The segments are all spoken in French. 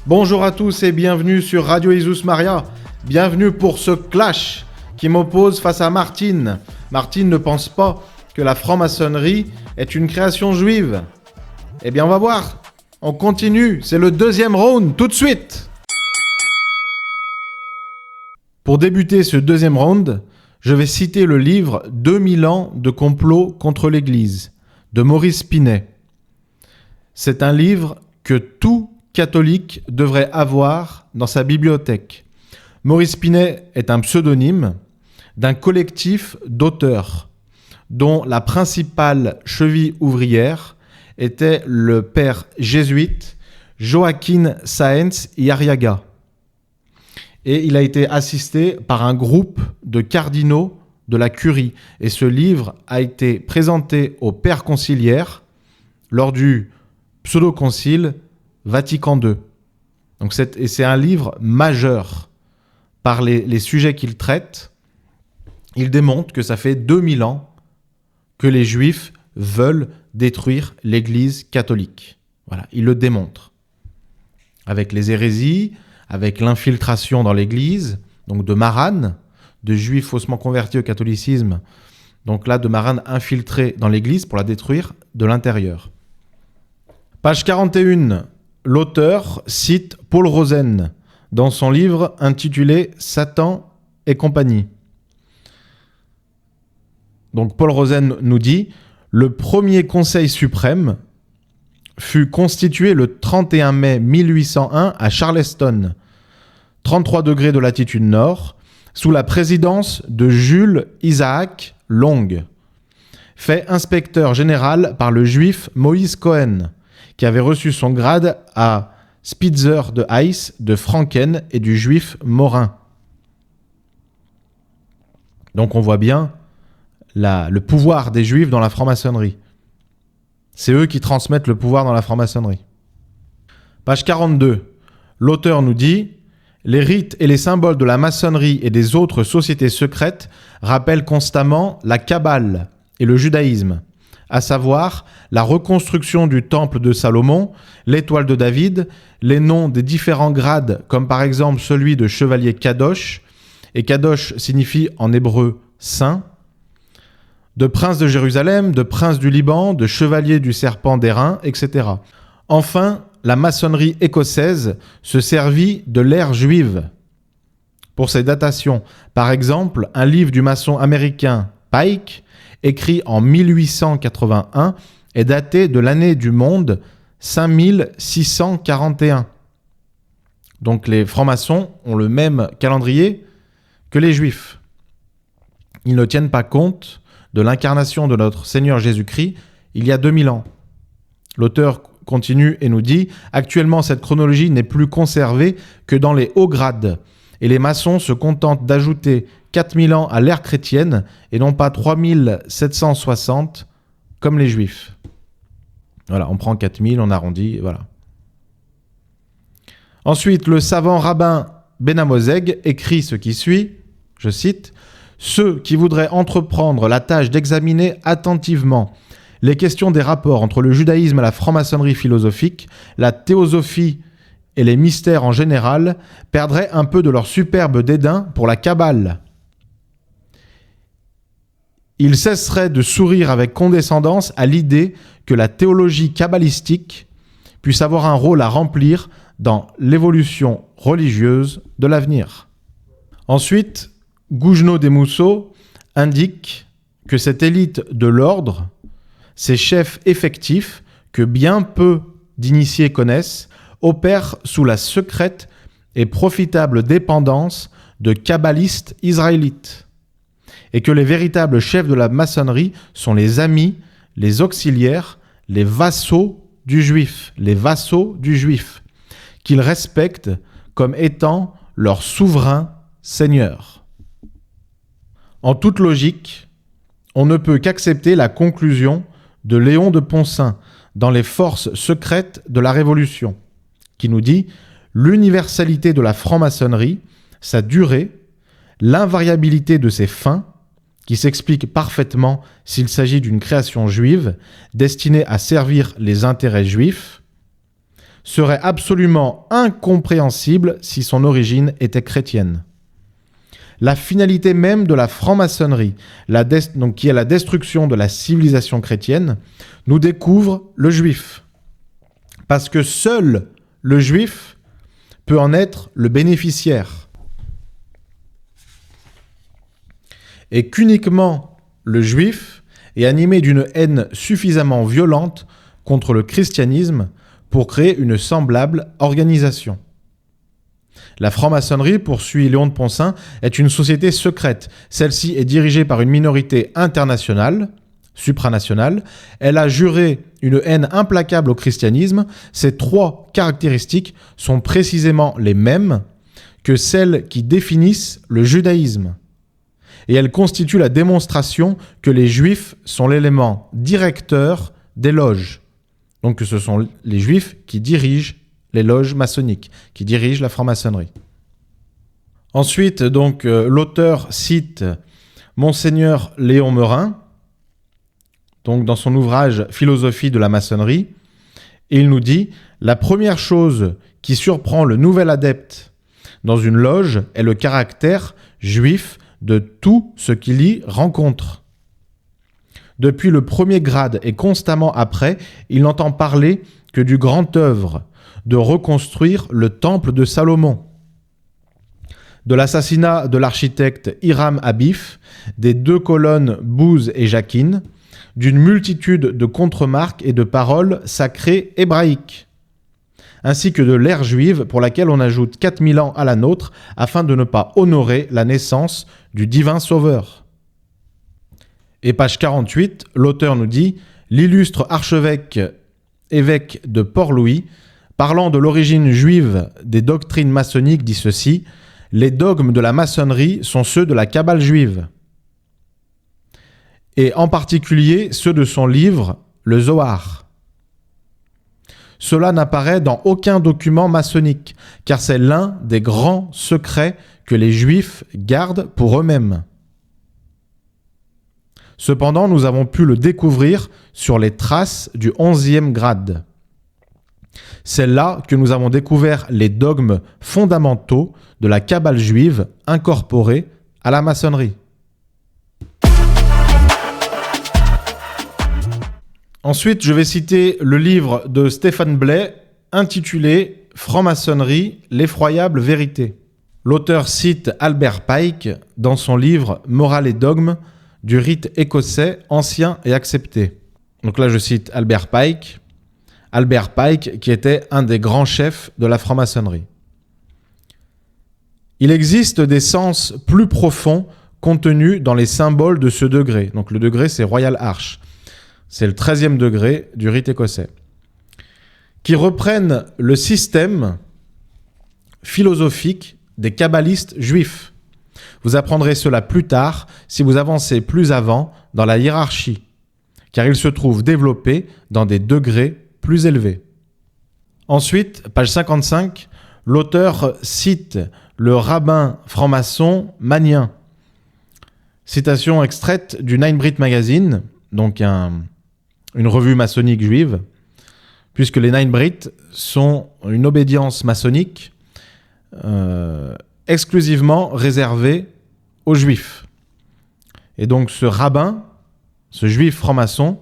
Bonjour à tous et bienvenue sur Radio Jesus Maria. Bienvenue pour ce clash qui m'oppose face à Martine. Martine ne pense pas que la franc-maçonnerie est une création juive. Eh bien, on va voir. On continue. C'est le deuxième round, tout de suite. Pour débuter ce deuxième round, je vais citer le livre 2000 ans de complot contre l'Église de Maurice Pinet. C'est un livre que tout catholique devrait avoir dans sa bibliothèque. Maurice Pinet est un pseudonyme d'un collectif d'auteurs dont la principale cheville ouvrière était le père jésuite Joaquín Sáenz y Arriaga. Et il a été assisté par un groupe de cardinaux de la curie. Et ce livre a été présenté au père conciliaire lors du pseudo-concile Vatican II. Donc c'est un livre majeur par les sujets qu'il traite. Il démontre que ça fait 2000 ans que les Juifs veulent détruire l'Église catholique. Voilà, il le démontre. Avec les hérésies, avec l'infiltration dans l'Église, donc de Maran, de Juifs faussement convertis au catholicisme, donc là de Maran infiltrés dans l'Église pour la détruire de l'intérieur. Page 41. L'auteur cite Paul Rosen dans son livre intitulé « Satan et compagnie ». Donc Paul Rosen nous dit « Le premier Conseil suprême fut constitué le 31 mai 1801 à Charleston, 33 degrés de latitude nord, sous la présidence de Jules Isaac Long, fait inspecteur général par le juif Moïse Cohen, qui avait reçu son grade à Spitzer de Heiss, de Franken et du juif Morin. » Donc on voit bien le pouvoir des juifs dans la franc-maçonnerie. C'est eux qui transmettent le pouvoir dans la franc-maçonnerie. Page 42. L'auteur nous dit « Les rites et les symboles de la maçonnerie et des autres sociétés secrètes rappellent constamment la Kabbale et le judaïsme, à savoir la reconstruction du temple de Salomon, l'étoile de David, les noms des différents grades, comme par exemple celui de chevalier Kadosh, et Kadosh signifie en hébreu « saint », de prince de Jérusalem, de prince du Liban, de chevalier du serpent d'airain, etc. Enfin, la maçonnerie écossaise se servit de l'ère juive pour ses datations. Par exemple, un livre du maçon américain Pike, écrit en 1881, est daté de l'année du monde 5641. Donc les francs-maçons ont le même calendrier que les juifs. Ils ne tiennent pas compte de l'incarnation de notre Seigneur Jésus-Christ il y a 2000 ans. L'auteur continue et nous dit « Actuellement, cette chronologie n'est plus conservée que dans les hauts grades, et les maçons se contentent d'ajouter 4000 ans à l'ère chrétienne et non pas 3760 comme les juifs. » Voilà, on prend 4000, on arrondit, voilà. Ensuite, le savant rabbin Benamozeg écrit ce qui suit, je cite, « Ceux qui voudraient entreprendre la tâche d'examiner attentivement les questions des rapports entre le judaïsme et la franc-maçonnerie philosophique, la théosophie et les mystères en général perdraient un peu de leur superbe dédain pour la Kabbale. Ils cesseraient de sourire avec condescendance à l'idée que la théologie kabbalistique puisse avoir un rôle à remplir dans l'évolution religieuse de l'avenir. » Ensuite, Gougenot des Mousseaux indique que cette élite de l'ordre, ces chefs effectifs que bien peu d'initiés connaissent, opèrent sous la secrète et profitable dépendance de kabbalistes israélites, et que les véritables chefs de la maçonnerie sont les amis, les auxiliaires, les vassaux du juif, qu'ils respectent comme étant leur souverain seigneur. En toute logique, on ne peut qu'accepter la conclusion de Léon de Poncin dans les forces secrètes de la Révolution, qui nous dit « L'universalité de la franc-maçonnerie, sa durée, l'invariabilité de ses fins, qui s'explique parfaitement s'il s'agit d'une création juive destinée à servir les intérêts juifs, serait absolument incompréhensible si son origine était chrétienne. La finalité même de la franc-maçonnerie, qui est la destruction de la civilisation chrétienne, nous découvre le juif. Parce que seul le juif peut en être le bénéficiaire. Et qu'uniquement le juif est animé d'une haine suffisamment violente contre le christianisme pour créer une semblable organisation. La franc-maçonnerie, poursuit Léon de Poncin, est une société secrète. Celle-ci est dirigée par une minorité internationale, supranationale. Elle a juré une haine implacable au christianisme. Ces trois caractéristiques sont précisément les mêmes que celles qui définissent le judaïsme. Et elles constituent la démonstration que les juifs sont l'élément directeur des loges. Donc que ce sont les juifs qui dirigent les loges maçonniques, qui dirigent la franc-maçonnerie. Ensuite, donc, l'auteur cite Monseigneur Léon Merin, donc dans son ouvrage Philosophie de la maçonnerie, et il nous dit « La première chose qui surprend le nouvel adepte dans une loge est le caractère juif de tout ce qu'il y rencontre. Depuis le premier grade et constamment après, il n'entend parler que du grand œuvre de reconstruire le temple de Salomon, de l'assassinat de l'architecte Hiram Abif, des 2 colonnes Bouze et Jacquine, d'une multitude de contremarques et de paroles sacrées hébraïques, ainsi que de l'ère juive pour laquelle on ajoute 4000 ans à la nôtre afin de ne pas honorer la naissance du divin sauveur. Et page 48, l'auteur nous dit « L'illustre archevêque, évêque de Port-Louis, parlant de l'origine juive des doctrines maçonniques, dit ceci : les dogmes de la maçonnerie sont ceux de la Kabbale juive, et en particulier ceux de son livre, le Zohar. Cela n'apparaît dans aucun document maçonnique, car c'est l'un des grands secrets que les Juifs gardent pour eux-mêmes. Cependant, nous avons pu le découvrir sur les traces du 11e grade. C'est là que nous avons découvert les dogmes fondamentaux de la Kabbale juive incorporés à la maçonnerie. Ensuite, je vais citer le livre de Stéphane Blais intitulé « Franc-maçonnerie, l'effroyable vérité ». L'auteur cite Albert Pike dans son livre « Morale et dogme du rite écossais ancien et accepté ». Donc là, je cite Albert Pike qui était un des grands chefs de la franc-maçonnerie. Il existe des sens plus profonds contenus dans les symboles de ce degré. Donc le degré, c'est Royal Arch. C'est le 13e degré du rite écossais. Qui reprennent le système philosophique des kabbalistes juifs. Vous apprendrez cela plus tard si vous avancez plus avant dans la hiérarchie, car il se trouve développé dans des degrés plus élevés. Ensuite, page 55, l'auteur cite le rabbin franc-maçon Magnin. Citation extraite du Nine Brit Magazine, donc une revue maçonnique juive, puisque les Nine Brit sont une obédience maçonnique exclusivement réservée aux juifs. Et donc ce rabbin, ce juif franc-maçon,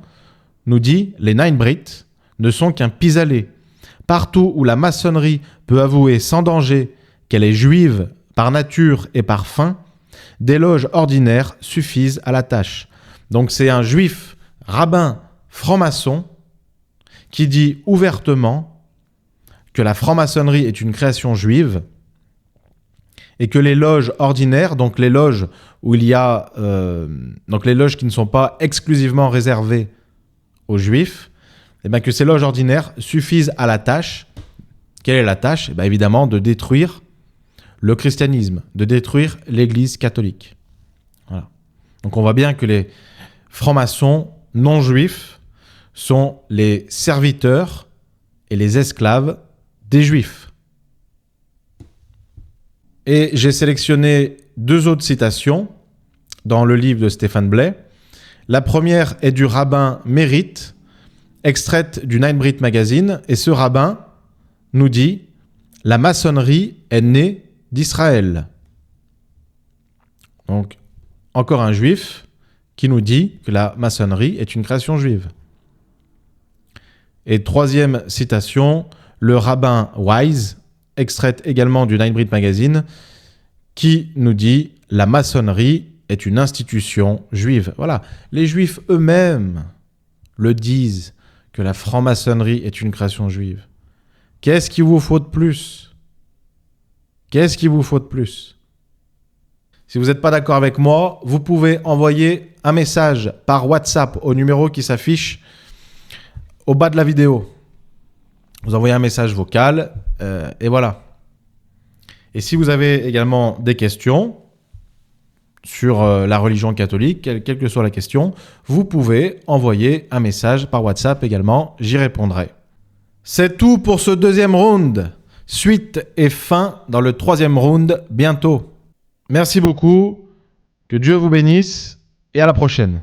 nous dit « Les Nine Brit ne sont qu'un pis-aller. Partout où la maçonnerie peut avouer sans danger qu'elle est juive par nature et par fin, des loges ordinaires suffisent à la tâche. » Donc c'est un juif rabbin franc-maçon qui dit ouvertement que la franc-maçonnerie est une création juive et que les loges ordinaires, donc les loges où il y a donc les loges qui ne sont pas exclusivement réservées aux juifs, et bien que ces loges ordinaires suffisent à la tâche. Quelle est la tâche ? Et bien évidemment de détruire le christianisme, de détruire l'Église catholique. Voilà. Donc on voit bien que les francs-maçons non juifs sont les serviteurs et les esclaves des juifs. Et j'ai sélectionné 2 autres citations dans le livre de Stéphane Blais. La première est du rabbin Mérite, extraite du Nine Brit Magazine, et ce rabbin nous dit « La maçonnerie est née d'Israël ». Donc, encore un juif qui nous dit que la maçonnerie est une création juive. Et troisième citation, le rabbin Wise, extraite également du Nightbreed Magazine, qui nous dit « La maçonnerie est une institution juive ». Voilà, les juifs eux-mêmes le disent, que la franc-maçonnerie est une création juive. Qu'est-ce qu'il vous faut de plus? Qu'est-ce qu'il vous faut de plus? Si vous n'êtes pas d'accord avec moi, vous pouvez envoyer un message par WhatsApp au numéro qui s'affiche au bas de la vidéo. Vous envoyez un message vocal et voilà. Et si vous avez également des questions sur la religion catholique, quelle que soit la question, vous pouvez envoyer un message par WhatsApp également, j'y répondrai. C'est tout pour ce deuxième round. Suite et fin dans le troisième round bientôt. Merci beaucoup, que Dieu vous bénisse et à la prochaine.